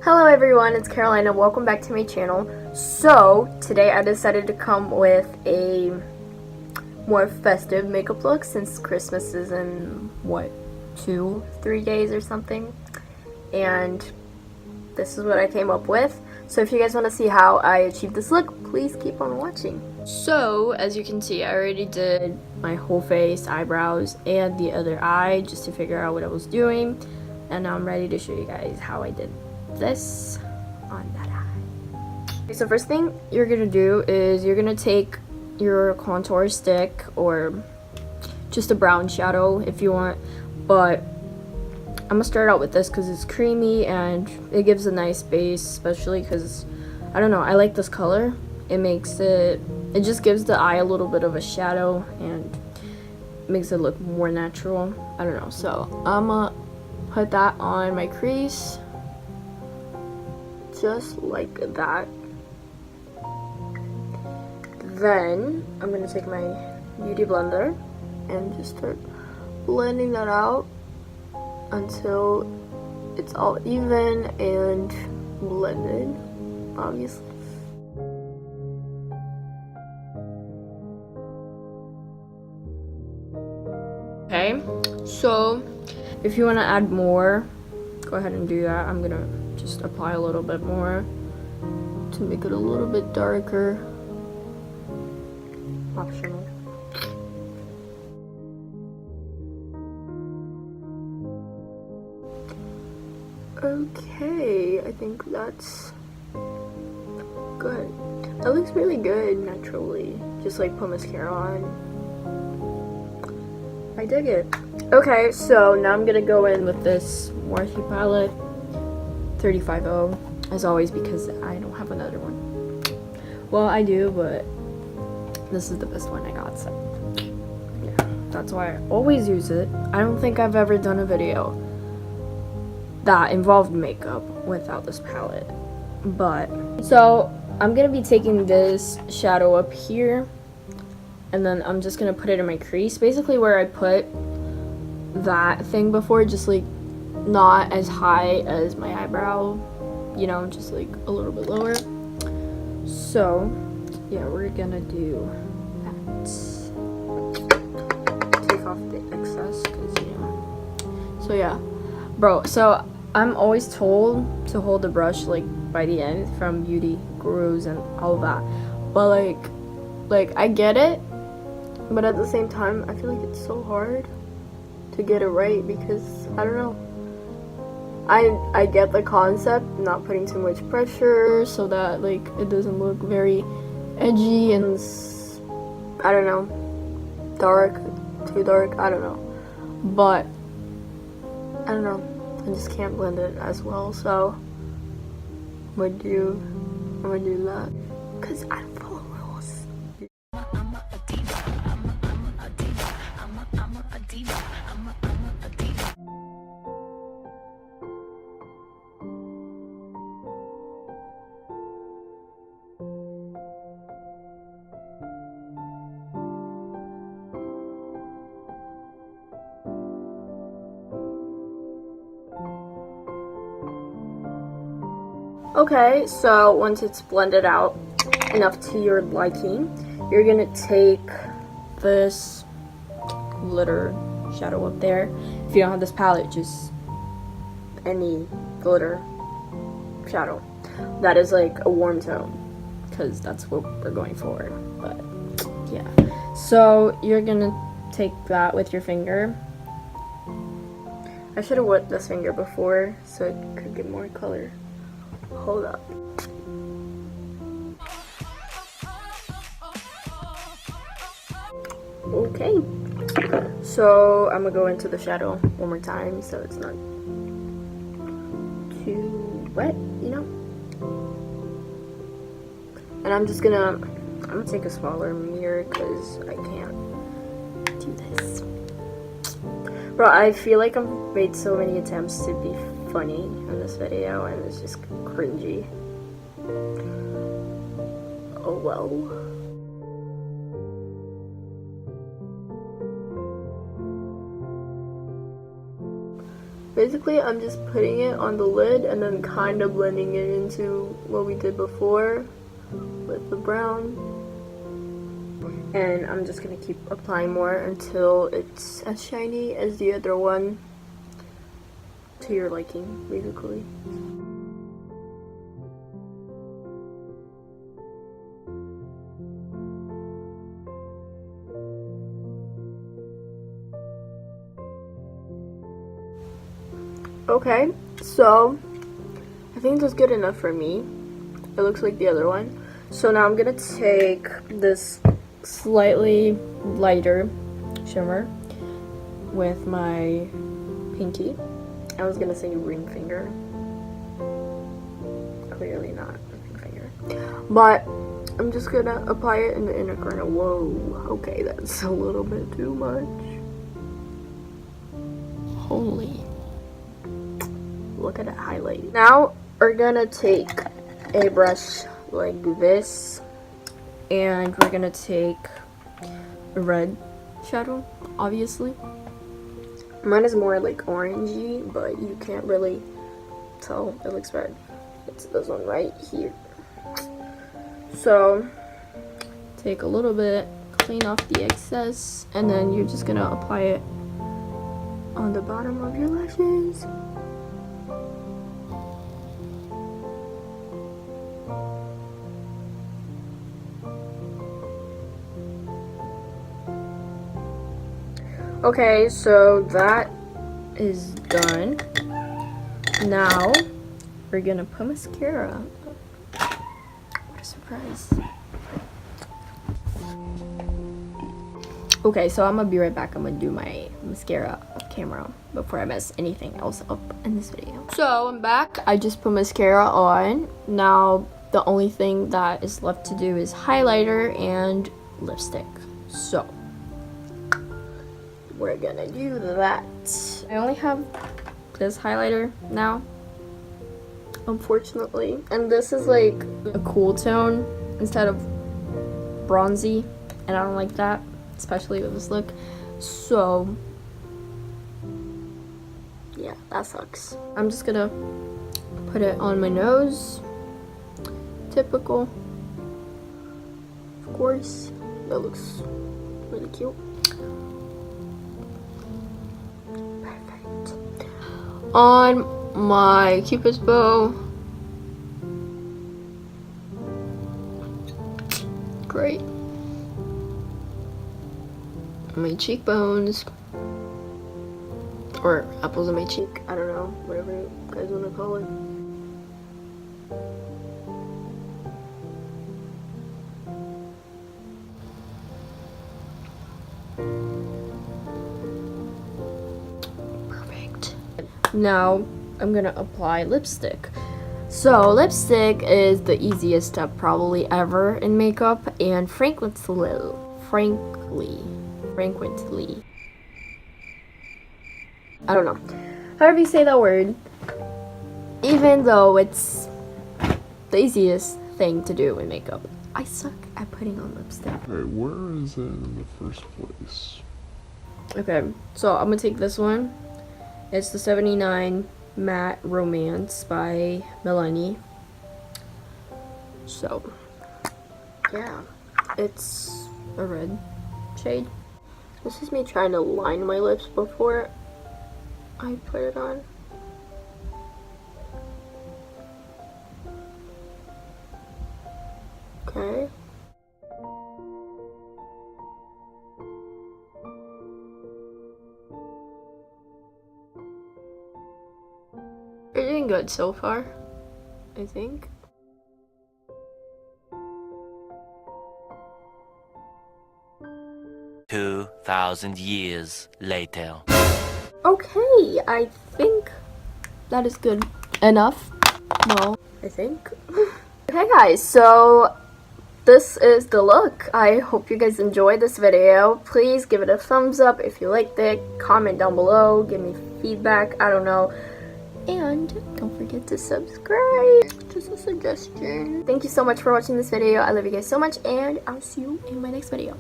Hello everyone, it's Carolina. Welcome back to my channel. So, today I decided to come with a more festive makeup look since Christmas is in, 2-3 days or something. And this is what I came up with. So if you guys want to see how I achieved this look, please keep on watching. So, as you can see, I already did my whole face, eyebrows, and the other eye just to figure out what I was doing. And now I'm ready to show you guys how I did this on that eye. Okay, so first thing you're gonna do is you're gonna take your contour stick or just a brown shadow if you want, but I'm gonna start out with this because it's creamy and it gives a nice base, especially because I don't know, I like this color. It just gives the eye a little bit of a shadow and makes it look more natural. I don't know, so I'm gonna put that on my crease just like that. Then I'm gonna take my beauty blender and just start blending that out until it's all even and blended, obviously. Okay, so if you want to add more, go ahead and do that. I'm gonna just apply a little bit more to make it a little bit darker. Optional. Okay, I think that's good. That looks really good naturally. Just like put mascara on. I dig it. Okay, so now I'm gonna go in with this Morphe palette 350 as always because I don't have another one. Well, I do, but this is the best one I got, so yeah, that's why I always use it. I don't think I've ever done a video that involved makeup without this palette. But so I'm gonna be taking this shadow up here and then I'm just gonna put it in my crease, basically where I put that thing before, just like not as high as my eyebrow, you know, just like a little bit lower. So yeah, we're gonna do that. Take off the excess because, you know. So yeah, bro, so I'm always told to hold the brush like by the end from beauty gurus and all that, but like I get it, but at the same time I feel like it's so hard to get it right because I don't know. I get the concept, not putting too much pressure so that like it doesn't look very edgy and I don't know, too dark, I don't know. But I don't know, I just can't blend it as well, so I'm gonna do that because I don't follow rules. Okay, so once it's blended out enough to your liking, you're gonna take this glitter shadow up there. If you don't have this palette, just any glitter shadow that is like a warm tone, because that's what we're going for. But yeah, so you're gonna take that with your finger. I should have wet this finger before so it could get more color. Hold up. Okay, so I'm gonna go into the shadow one more time so it's not too wet, you know. And I'm gonna take a smaller mirror because I can't do this. Bro, I feel like I've made so many attempts to be funny in this video and it's just cringy. Oh well. Basically, I'm just putting it on the lid and then kind of blending it into what we did before with the brown. And I'm just gonna keep applying more until it's as shiny as the other one, to your liking, basically. Okay, so I think that's good enough for me. It looks like the other one. So now I'm gonna take this slightly lighter shimmer with my pinky. I was gonna say ring finger. Clearly not ring finger. But I'm just gonna apply it in the inner corner. Whoa, okay, that's a little bit too much. Holy. Look at that highlight. Now we're gonna take a brush like this and we're gonna take a red shadow, obviously. Mine is more like orangey, but you can't really tell it looks red. It's this one right here. So take a little bit, clean off the excess, and then you're just gonna apply it on the bottom of your lashes. Okay, so that is done. Now we're gonna put mascara. What a surprise. Okay, so I'm gonna be right back. I'm gonna do my mascara off camera before I mess anything else up in this video. So I'm back. I just put mascara on. Now the only thing that is left to do is highlighter and lipstick. So we're gonna do that. I only have this highlighter now, unfortunately, and this is like a cool tone instead of bronzy, and I don't like that, especially with this look. So yeah, that sucks. I'm just gonna put it on my nose. Typical, of course. That looks really cute. On my cupid's bow. Great. My cheekbones. Or apples on my cheek. I don't know. Whatever you guys want to call it. Now I'm gonna apply lipstick. So lipstick is the easiest step probably ever in makeup, and frankly, I don't know, however you say that word, even though it's the easiest thing to do in makeup, I suck at putting on lipstick. Alright, where is it in the first place? Okay, so I'm gonna take this one. It's the 79 Matte Romance by Melanie. So, yeah, it's a red shade. This is me trying to line my lips before I put it on. Okay. You're doing good so far, I think. $2,000 later. Okay, I think that is good enough. No, I think. Okay guys, so this is the look. I hope you guys enjoyed this video. Please give it a thumbs up if you liked it. Comment down below, give me feedback, I don't know. And don't forget to subscribe. Just a suggestion. Thank you so much for watching this video. I love you guys so much, and I'll see you in my next video.